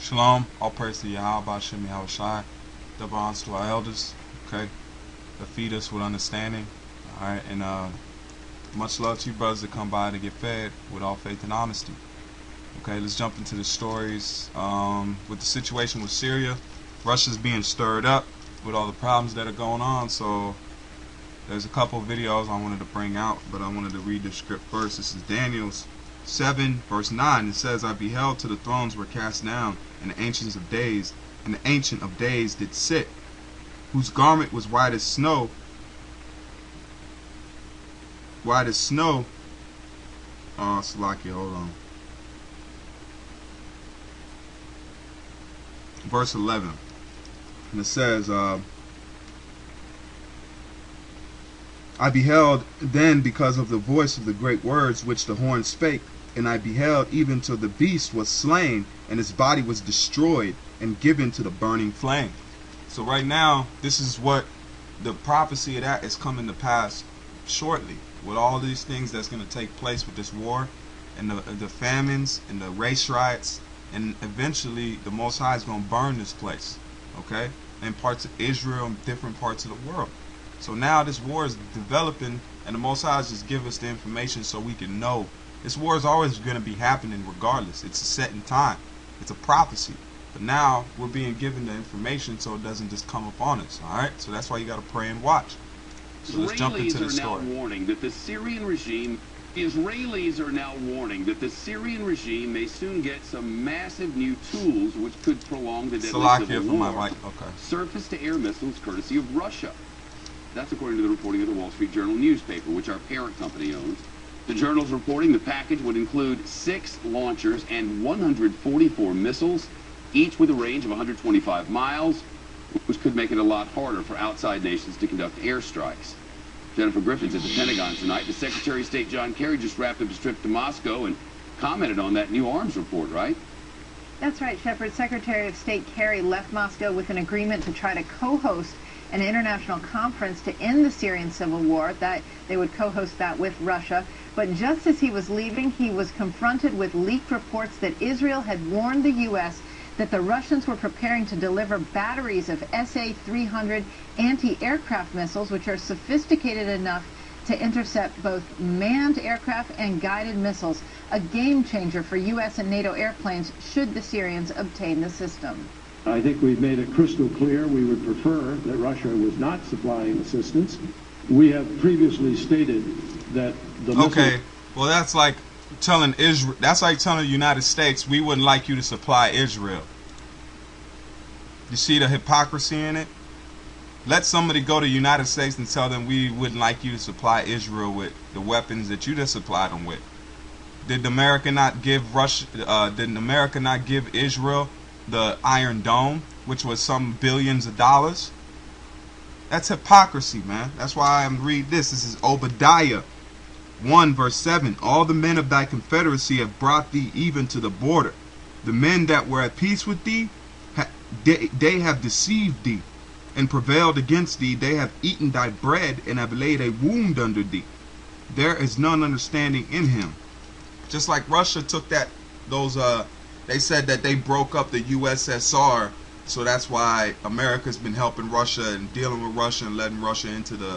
Shalom, all praise to Yahweh, Shem Yahushai, double honors to our elders, okay, that feed us with understanding, alright, and much love to you brothers that come by to get fed with all faith and honesty. Okay, let's jump into the stories. With the situation with Syria, Russia's being stirred up with all the problems that are going on, so there's a couple of videos I wanted to bring out, but I wanted to read the script first. This is Daniel's 7 verse 9. It says, I beheld till the thrones were cast down, and the ancients of days, and the ancient of days did sit, whose garment was white as snow. White as snow. Oh, Salakia, hold on. Verse 11. And it says, I beheld then because of the voice of the great words which the horn spake, and I beheld even till the beast was slain, and his body was destroyed, and given to the burning flame. So right now, this is what the prophecy of that is coming to pass shortly, with all these things that's going to take place with this war, and the famines, and the race riots, and eventually the Most High is going to burn this place, okay, in parts of Israel and different parts of the world. So now this war is developing, and the Most High just give us the information so we can know. This war is always going to be happening regardless. It's a set in time. It's a prophecy. But now we're being given the information so it doesn't just come upon us. Alright? So that's why you got to pray and watch. So let's jump into the story. Israelis are now warning that the Syrian regime may soon get some massive new tools which could prolong the deadly civil war. Surface-to-air missiles courtesy of Russia. That's according to the reporting of the Wall Street Journal newspaper, which our parent company owns. The journal's reporting the package would include 6 launchers and 144 missiles, each with a range of 125 miles, which could make it a lot harder for outside nations to conduct airstrikes. Jennifer Griffin's at the Pentagon tonight. The Secretary of State John Kerry just wrapped up his trip to Moscow and commented on that new arms report, right? That's right, Shepard. Secretary of State Kerry left Moscow with an agreement to try to co-host an international conference to end the Syrian civil war. That they would co-host that with Russia. But just as he was leaving, he was confronted with leaked reports that Israel had warned the U.S. that the Russians were preparing to deliver batteries of SA-300 anti-aircraft missiles, which are sophisticated enough to intercept both manned aircraft and guided missiles, a game changer for U.S. and NATO airplanes should the Syrians obtain the system. I think we've made it crystal clear we would prefer that Russia was not supplying assistance. We have previously stated that the Okay, well that's like telling Israel, that's like telling the United States we wouldn't like you to supply Israel. You see the hypocrisy in it? Let somebody go to the United States and tell them we wouldn't like you to supply Israel with the weapons that you just supplied them with. Did America not give Israel the Iron Dome, which was some billions of dollars? That's hypocrisy, man. That's why I'm read this. This is Obadiah 1 verse 7. All the men of thy confederacy have brought thee even to the border. The men that were at peace with thee, they have deceived thee and prevailed against thee. They have eaten thy bread and have laid a wound under thee. There is none understanding in him. Just like Russia took they said that they broke up the USSR, so that's why America's been helping Russia and dealing with Russia and letting Russia into the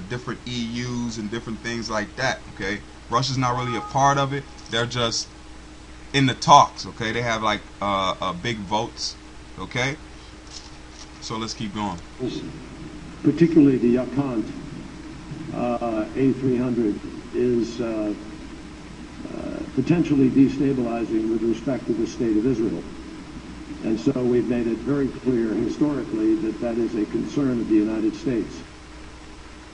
different EUs and different things like that. Okay, Russia's not really a part of it. They're just in the talks. Okay, they have like big votes. Okay, so let's keep going. Particularly the Yakhant A300 is potentially destabilizing with respect to the state of Israel. And so we've made it very clear historically that that is a concern of the United States.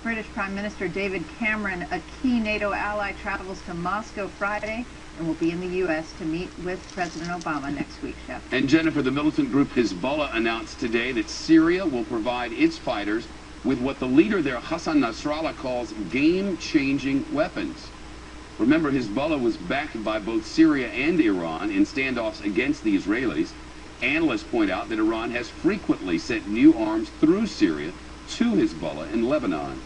British Prime Minister David Cameron, a key NATO ally, travels to Moscow Friday and will be in the U.S. to meet with President Obama next week, Chef. And Jennifer, the militant group Hezbollah announced today that Syria will provide its fighters with what the leader there, Hassan Nasrallah, calls game-changing weapons. Remember, Hezbollah was backed by both Syria and Iran in standoffs against the Israelis. Analysts point out that Iran has frequently sent new arms through Syria to Hezbollah in Lebanon.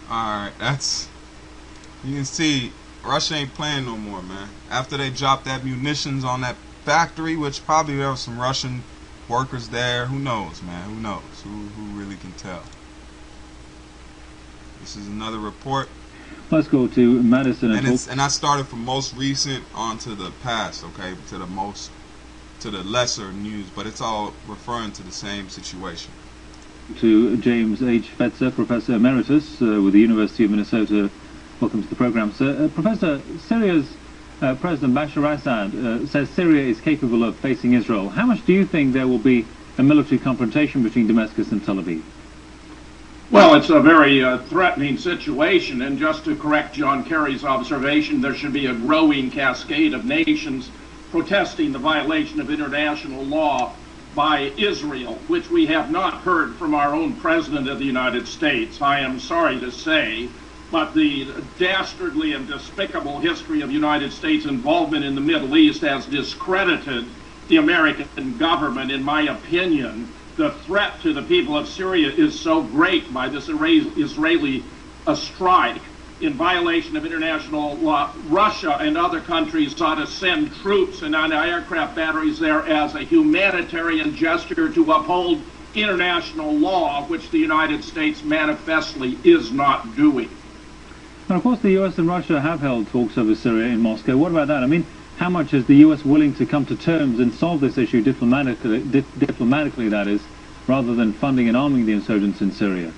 Alright, you can see Russia ain't playing no more, man. After they dropped that munitions on that factory, which probably there were some Russian workers there. Who knows, man? Who knows? Who really can tell? This is another report. Let's go to Madison and I started from most recent on to the past, okay, to the lesser news, but it's all referring to the same situation. To James H. Fetzer, Professor Emeritus with the University of Minnesota. Welcome to the program, sir. Professor, Syria's President Bashar Assad says Syria is capable of facing Israel. How much do you think there will be a military confrontation between Damascus and Tel Aviv? Well, it's a very threatening situation, and just to correct John Kerry's observation, there should be a growing cascade of nations protesting the violation of international law by Israel, which we have not heard from our own President of the United States. I am sorry to say, but the dastardly and despicable history of United States involvement in the Middle East has discredited the American government, in my opinion. The threat to the people of Syria is so great by this Israeli strike in violation of international law. Russia and other countries ought to send troops and anti-aircraft batteries there as a humanitarian gesture to uphold international law, which the United States manifestly is not doing. And of course the US and Russia have held talks over Syria in Moscow. What about that? I mean, how much is the US willing to come to terms and solve this issue diplomatically, that is, rather than funding and arming the insurgents in Syria?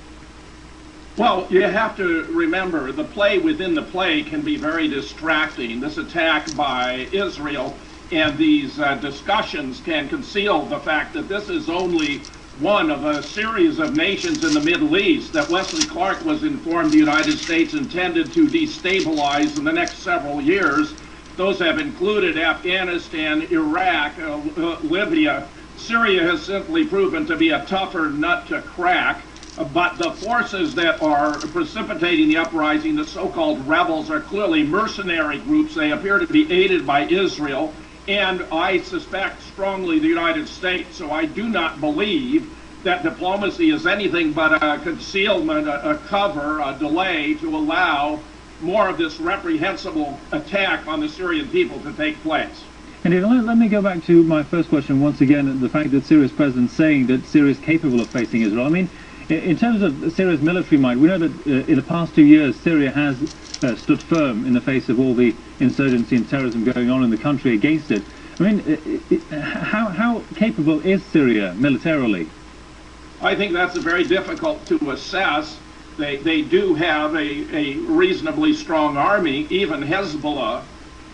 Well, you have to remember, the play within the play can be very distracting. This attack by Israel and these discussions can conceal the fact that this is only one of a series of nations in the Middle East that Wesley Clark was informed the United States intended to destabilize in the next several years. Those have included Afghanistan, Iraq, Libya. Syria has simply proven to be a tougher nut to crack. But the forces that are precipitating the uprising, the so-called rebels, are clearly mercenary groups. They appear to be aided by Israel, and I suspect strongly the United States. So I do not believe that diplomacy is anything but a concealment, a cover, a delay to allow more of this reprehensible attack on the Syrian people to take place. Indeed, let me go back to my first question once again, the fact that Syria's president saying that Syria is capable of facing Israel. I mean, in terms of Syria's military might, we know that in the past 2 years Syria has stood firm in the face of all the insurgency and terrorism going on in the country against it. I mean, how capable is Syria militarily? I think that's very difficult to assess. They do have a reasonably strong army. Even Hezbollah,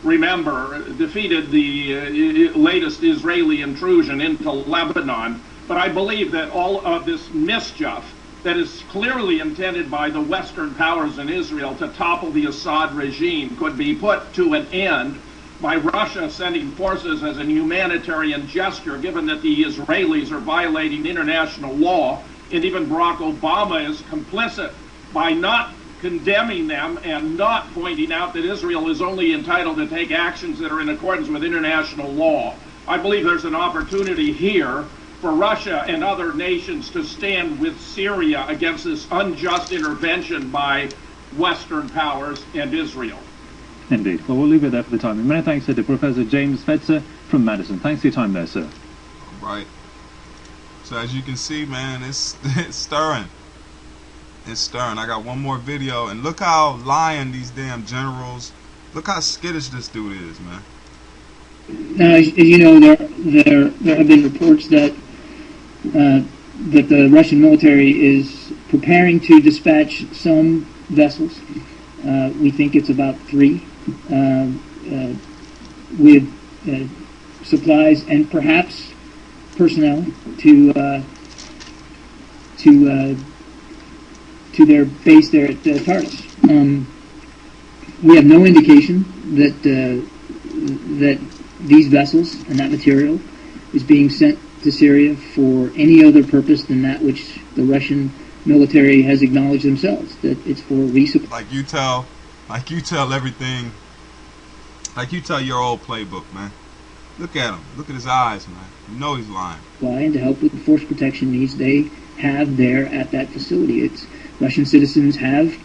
remember, defeated the latest Israeli intrusion into Lebanon. But I believe that all of this mischief that is clearly intended by the Western powers in Israel to topple the Assad regime could be put to an end by Russia sending forces as a humanitarian gesture, given that the Israelis are violating international law, and even Barack Obama is complicit by not condemning them and not pointing out that Israel is only entitled to take actions that are in accordance with international law. I believe there's an opportunity here for Russia and other nations to stand with Syria against this unjust intervention by Western powers and Israel. Indeed. Well, we'll leave it there for the time. Many thanks to Professor James Fetzer from Madison. Thanks for your time there, sir. All right. So as you can see, man, it's stirring. It's stirring. I got one more video, and look how lying these damn generals. Look how skittish this dude is, man. Now, as you know, there have been reports that the Russian military is preparing to dispatch some vessels. We think it's about 3 with supplies and perhaps personnel to their base there at Tartus. We have no indication that these vessels and that material is being sent to Syria for any other purpose than that which the Russian military has acknowledged themselves, that it's for resupply. Like you tell everything, like you tell your old playbook, man. Look at him. Look at his eyes, man. You know he's lying. And to help with the force protection needs they have there at that facility. Russian citizens have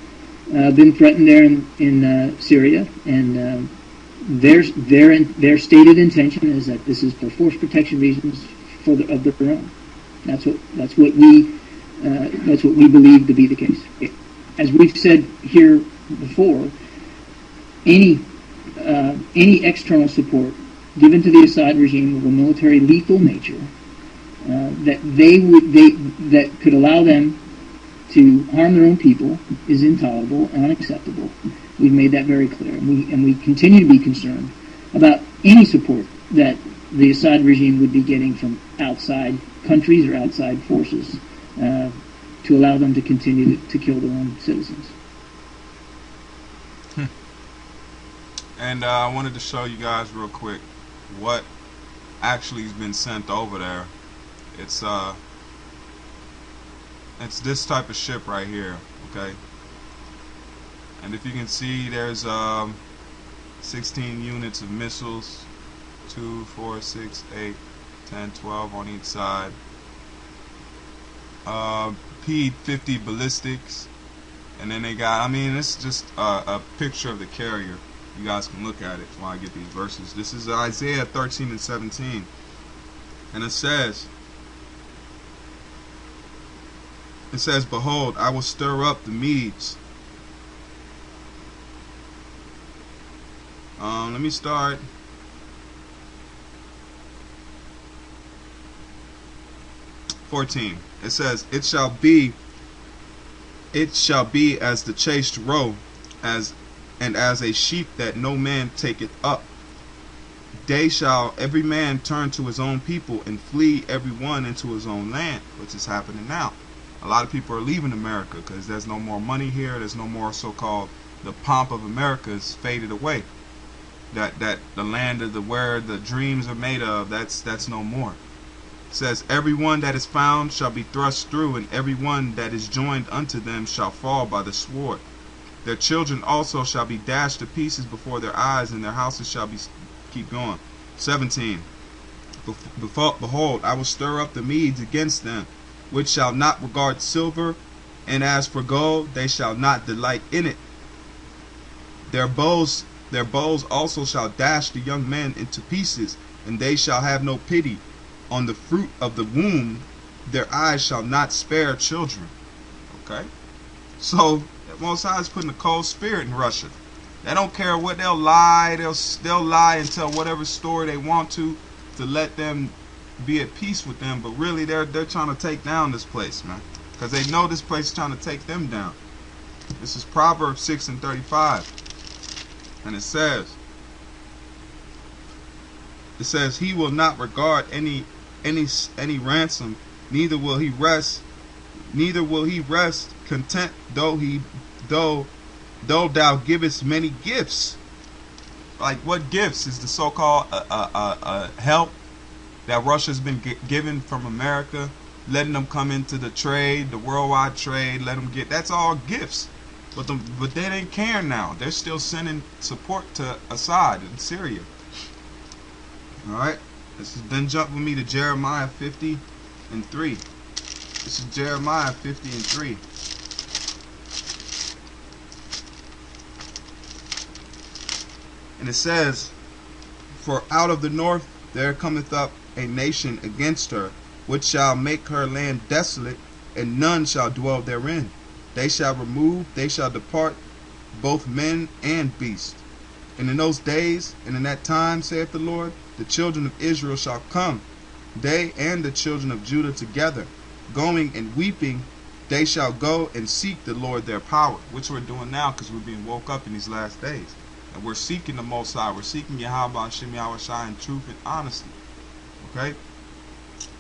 been threatened there in Syria, and their stated intention is that this is for force protection reasons of their own. That's what we believe to be the case. As we've said here before, any external support given to the Assad regime of a military lethal nature that could allow them to harm their own people is intolerable and unacceptable. We've made that very clear, and we continue to be concerned about any support that the Assad regime would be getting from outside countries or outside forces to allow them to continue to kill their own citizens. And I wanted to show you guys real quick what actually has been sent over there. It's this type of ship right here, okay? And if you can see, there's 16 units of missiles, 2, 4, 6, 8, 10, 12 on each side. P-50 ballistics, and then they got, I mean, it's just a picture of the carrier. You guys can look at it while I get these verses. This is Isaiah 13 and 17, and it says, behold, I will stir up the Medes. Let me start. It says, it shall be as the chased roe, as a sheep that no man taketh up. They shall every man turn to his own people, and flee every one into his own land, which is happening now. A lot of people are leaving America because there's no more money here. There's no more so-called, the pomp of America is faded away. That the land of where the dreams are made of, that's no more. It says, everyone that is found shall be thrust through, and everyone that is joined unto them shall fall by the sword. Their children also shall be dashed to pieces before their eyes, and their houses shall be, keep going. 17. Behold, I will stir up the Medes against them, which shall not regard silver, and as for gold, they shall not delight in it. Their bows also shall dash the young men into pieces, and they shall have no pity. On the fruit of the womb, their eyes shall not spare children. Okay? So, the Most High is putting a cold spirit in Russia. They don't care what they'll lie. They'll lie and tell whatever story they want to let them be at peace with them. But really, they're trying to take down this place, man. Because they know this place is trying to take them down. This is Proverbs 6 and 35. And it says, he will not regard any ransom, neither will he rest content, though thou givest many gifts. Like, what gifts? Is the so-called help that Russia's been given from America, letting them come into the trade, the worldwide trade, let them get, that's all gifts. But they ain't caring now. They're still sending support to Assad in Syria. Alright, then jump with me to Jeremiah 50 and 3. This is Jeremiah 50 and 3. And it says, for out of the north there cometh up a nation against her, which shall make her land desolate, and none shall dwell therein. They shall remove, they shall depart, both men and beasts. And in those days, and in that time, saith the Lord, the children of Israel shall come, they and the children of Judah together, going and weeping, they shall go and seek the Lord their power, which we're doing now because we're being woke up in these last days. And we're seeking the Most High. We're seeking Yahweh Shem Yahweh Shai in truth and honesty. Okay?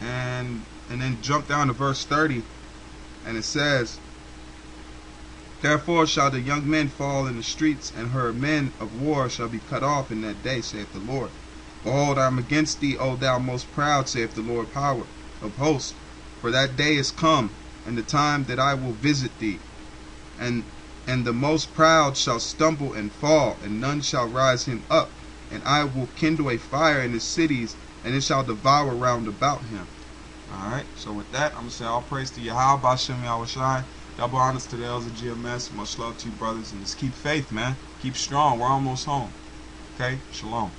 And then jump down to verse 30, and it says, therefore shall the young men fall in the streets, and her men of war shall be cut off in that day, saith the Lord. Behold, I am against thee, O thou most proud, saith the Lord power of hosts. For that day is come, and the time that I will visit thee. And the most proud shall stumble and fall, and none shall rise him up. And I will kindle a fire in his cities, and it shall devour round about him. Alright, so with that, I'm going to say all praise to Yahweh Shem Yahweh Shai. Double honors to the elders of GMS. Much love to you, brothers. And just keep faith, man. Keep strong. We're almost home. Okay? Shalom.